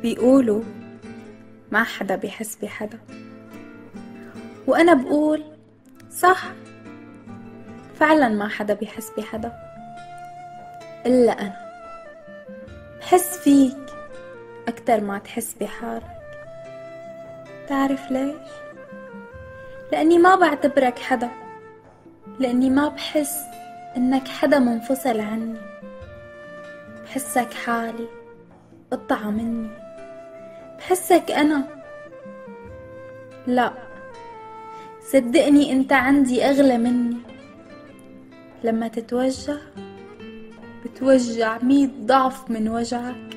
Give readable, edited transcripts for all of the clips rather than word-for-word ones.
بيقولوا ما حدا بيحس بحدا، وأنا بقول صح، فعلا ما حدا بيحس بحدا إلا أنا. بحس فيك أكتر ما تحس بحالك. تعرف ليش؟ لأني ما بعتبرك حدا، لأني ما بحس إنك حدا منفصل عني. بحسك حالي، قطعة مني، بحسك أنا. لا، صدقني أنت عندي أغلى مني. لما تتوجع بتوجع 100 ضعف من وجعك.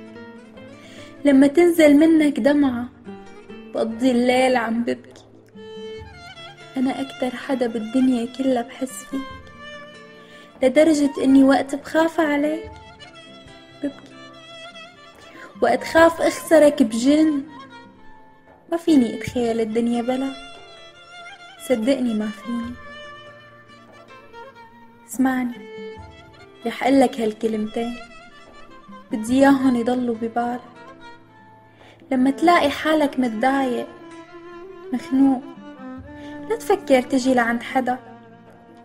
لما تنزل منك دمعة بقضي الليل عم ببكي. أنا أكتر حدا بالدنيا كلها بحس فيك، لدرجة إني وقت بخاف عليك ببكي، وقت خاف أخسرك بجن. ما فيني أتخيل الدنيا بلا، صدقني ما فيني. اسمعني، رح قلك هالكلمتين، بدي إياهم يضلوا ببالك. لما تلاقي حالك متضايق مخنوق، لا تفكر تجي لعند حدا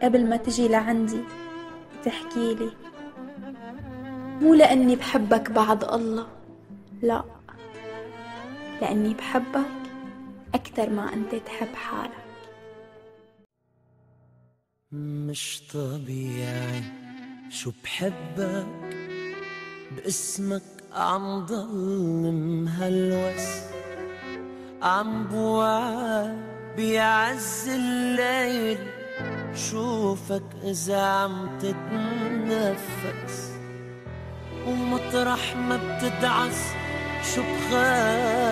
قبل ما تجي لعندي تحكي لي. مو لأني بحبك بعد الله، لا، لأني بحبك أكتر ما أنت تحب حالك. مش طبيعي شو بحبك، باسمك عم ضل مهلوس، عم بوعى بيعز الليل شوفك إذا عم تتنفس، ومطرح ما بتدعس شو بخافي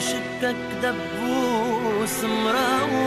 شكك دبوس مراوي